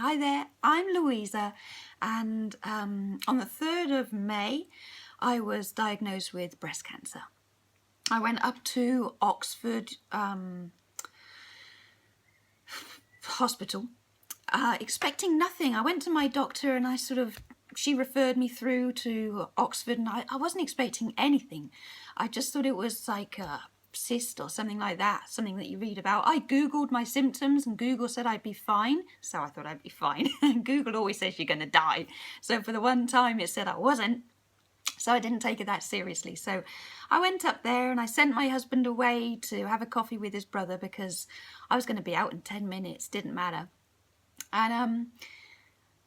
Hi there, I'm Louisa, and on the 3rd of May I was diagnosed with breast cancer. I went up to Oxford hospital expecting nothing. I went to my doctor and she referred me through to Oxford, and I wasn't expecting anything. I just thought it was like a cyst or something like that, something that you read about. I googled my symptoms and Google said I'd be fine, so I thought I'd be fine. Google always says you're gonna die, so for the one time it said I wasn't, so I didn't take it that seriously. So I went up there and I sent my husband away to have a coffee with his brother because I was going to be out in 10 minutes, didn't matter. And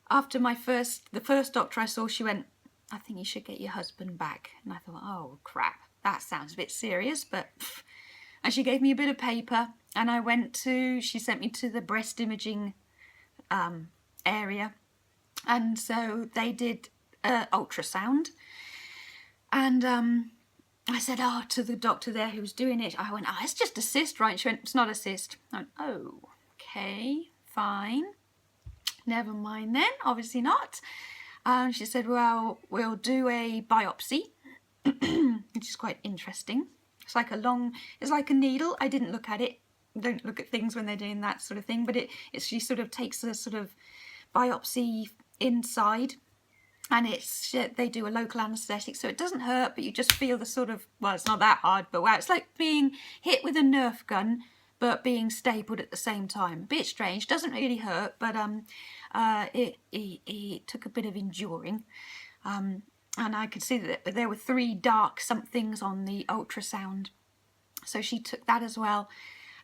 after the first doctor I saw, she went, "I think you should get your husband back." And I thought, oh crap, that sounds a bit serious, but pff. And she gave me a bit of paper and she sent me to the breast imaging area. And so they did ultrasound. And I said, to the doctor there who was doing it, I went, it's just a cyst, right? She went, "It's not a cyst." I went, oh, okay, fine. Never mind then, obviously not. She said, well, we'll do a biopsy, which is quite interesting. It's like a needle. I didn't look at it. Don't look at things when they're doing that sort of thing, but she sort of takes a sort of biopsy inside, and they do a local anaesthetic, so it doesn't hurt, but you just feel the sort of, well, it's not that hard, but wow, it's like being hit with a Nerf gun but being stapled at the same time. A bit strange, doesn't really hurt, but it took a bit of enduring. And I could see that there were 3 dark somethings on the ultrasound, so she took that as well.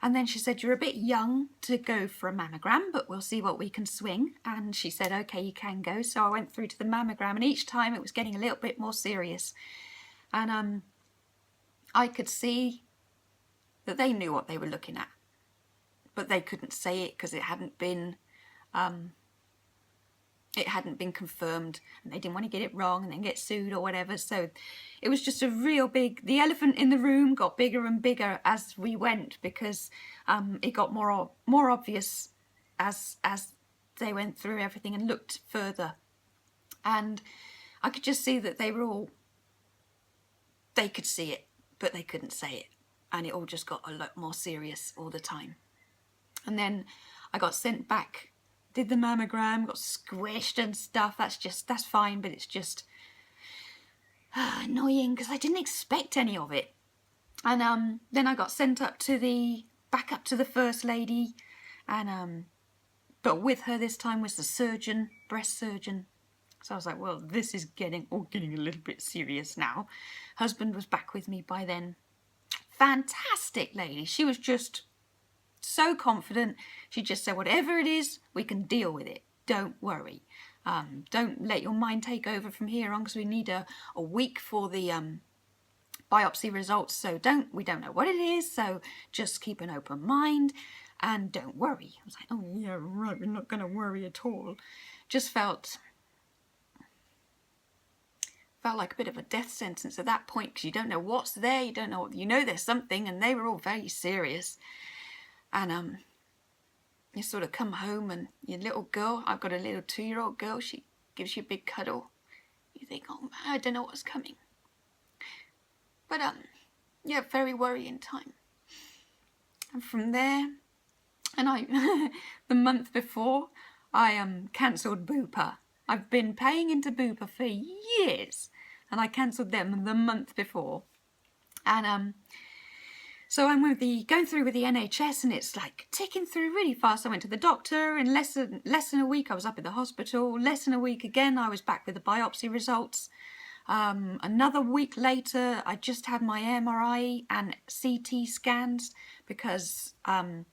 And then she said, "You're a bit young to go for a mammogram, but we'll see what we can swing." And she said, "Okay, you can go." So I went through to the mammogram, and each time it was getting a little bit more serious. And I could see that they knew what they were looking at, but they couldn't say it because it hadn't been confirmed, and they didn't want to get it wrong and then get sued or whatever. So it was just the elephant in the room got bigger and bigger as we went, because it got more obvious as they went through everything and looked further. And I could just see that they could see it, but they couldn't say it. And it all just got a lot more serious all the time. And then I got sent back, did the mammogram, got squished and stuff. That's fine, but it's just annoying because I didn't expect any of it. And then I got sent back up to the first lady, and but with her this time was the breast surgeon. So I was like, well, this is getting a little bit serious now. Husband was back with me by then. Fantastic lady. She was just so confident. She just said, whatever it is, we can deal with it. Don't worry. Don't let your mind take over from here on, because we need a week for the biopsy results. So we don't know what it is. So just keep an open mind and don't worry. I was like, oh yeah, right. We're not going to worry at all. Just felt like a bit of a death sentence at that point, because you don't know what's there. You don't know, there's something, and they were all very serious. And you sort of come home, and your little girl, I've got a little 2-year-old girl, she gives you a big cuddle. You think, oh, I don't know what's coming. But yeah, very worrying time. And from there, and the month before, I cancelled Bupa. I've been paying into Bupa for years, and I cancelled them the month before. And so I'm going through with the NHS, and it's like ticking through really fast. I went to the doctor, and less than a week I was up at the hospital. Less than a week again, I was back with the biopsy results. Another week later, I just had my MRI and CT scans, because the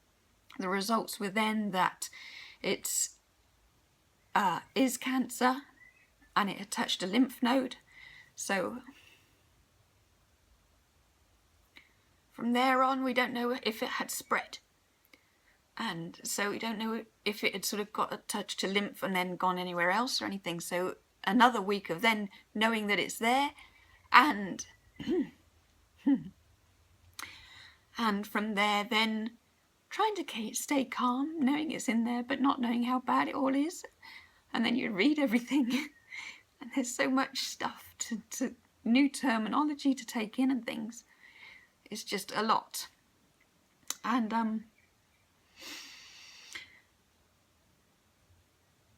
results were then that it is cancer, and it had touched a lymph node. So from there on, we don't know if it had spread. And so we don't know if it had sort of got a touch to lymph and then gone anywhere else or anything. So another week of then knowing that it's there, and from there then trying to stay calm, knowing it's in there, but not knowing how bad it all is. And then you read everything, and there's so much stuff to new terminology to take in and things. It's just a lot. And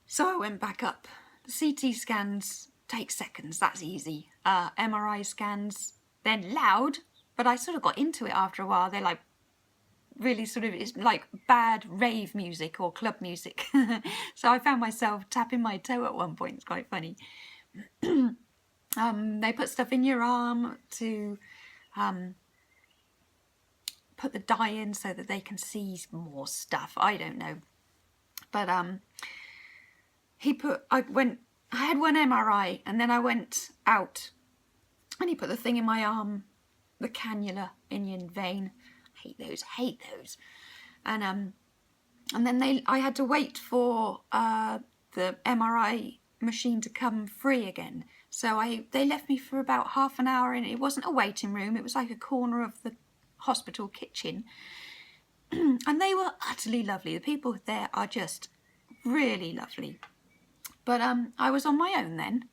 so I went back up. The CT scans take seconds, that's easy. MRI scans, they're loud, but I sort of got into it after a while. They're like really sort of, it's like bad rave music or club music. So I found myself tapping my toe at one point. It's quite funny. They put stuff in your arm to put the dye in so that they can see more stuff. I don't know. But I had one MRI, and then I went out and he put the thing in my arm, the cannula in your vein. Hate those. And then I had to wait for the MRI machine to come free again. So they left me for about half an hour, and it wasn't a waiting room, it was like a corner of the hospital kitchen. And they were utterly lovely. The people there are just really lovely. But I was on my own then,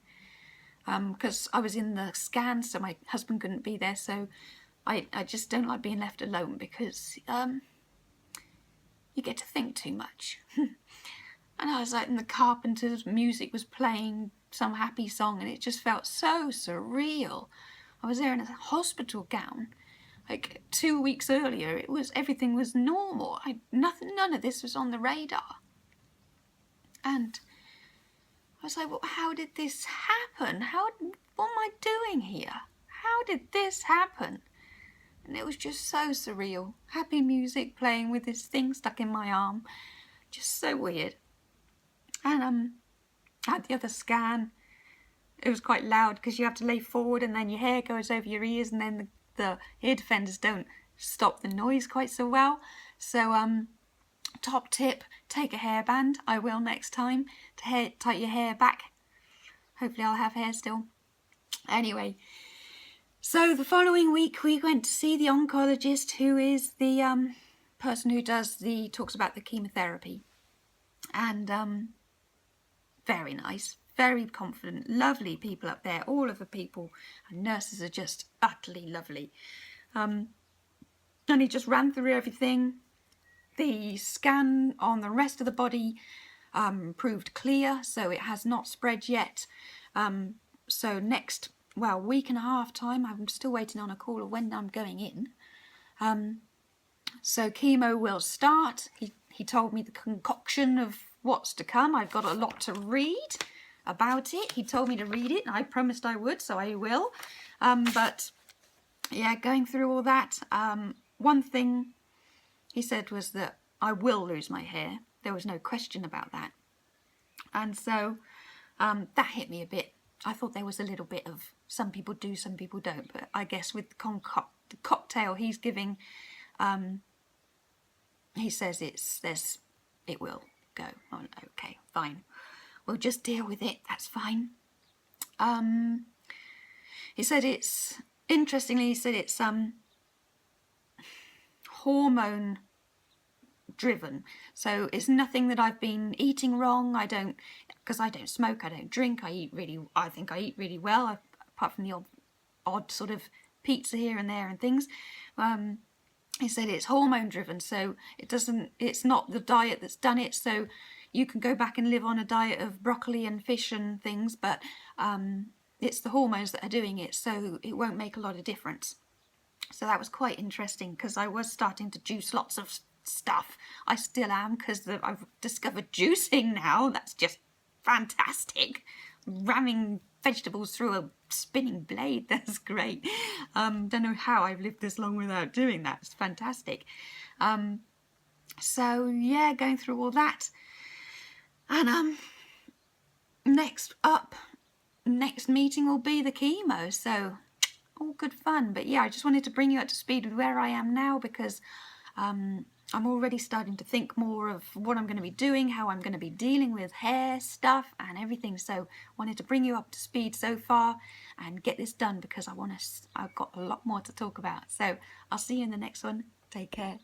because I was in the scan, so my husband couldn't be there. So I just don't like being left alone, because you get to think too much. And I was like, and the Carpenters' music was playing some happy song, and it just felt so surreal. I was there in a hospital gown. Like 2 weeks earlier, everything was normal. None of this was on the radar. And I was like, well, how did this happen? What am I doing here? How did this happen? And it was just so surreal. Happy music playing with this thing stuck in my arm. Just so weird. And I had the other scan. It was quite loud because you have to lay forward, and then your hair goes over your ears, and then the ear defenders don't stop the noise quite so well. So top tip, take a hairband. I will next time, to tie your hair back. Hopefully I'll have hair still. Anyway, so the following week we went to see the oncologist, who is the person who talks about the chemotherapy. And very nice, very confident, lovely people up there. All of the people and nurses are just utterly lovely. And he just ran through everything. The scan on the rest of the body proved clear, so it has not spread yet. So next, week and a half time, I'm still waiting on a call of when I'm going in. So chemo will start. He told me the concoction of what's to come. I've got a lot to read about it. He told me to read it, and I promised I would, so I will. But yeah, going through all that, one thing he said was that I will lose my hair. There was no question about that. And so that hit me a bit. I thought there was a little bit of some people do, some people don't. But I guess with the cocktail he's giving, he says it will go. Oh, okay, fine. We'll just deal with it. That's fine. He said it's hormone driven. So it's nothing that I've been eating wrong. Because I don't smoke, I don't drink. I think I eat really well, apart from the odd sort of pizza here and there and things. He said it's hormone driven, so it's not the diet that's done it. So you can go back and live on a diet of broccoli and fish and things, but it's the hormones that are doing it, so it won't make a lot of difference. So that was quite interesting, because I was starting to juice lots of stuff. I still am, because I've discovered juicing now. That's just fantastic. Ramming vegetables through a spinning blade, that's great. Don't know how I've lived this long without doing that. It's fantastic. So yeah, going through all that. And next meeting will be the chemo, so all good fun. But yeah, I just wanted to bring you up to speed with where I am now, because I'm already starting to think more of what I'm going to be doing, how I'm going to be dealing with hair stuff and everything. So wanted to bring you up to speed so far and get this done, because I've got a lot more to talk about. So I'll see you in the next one. Take care.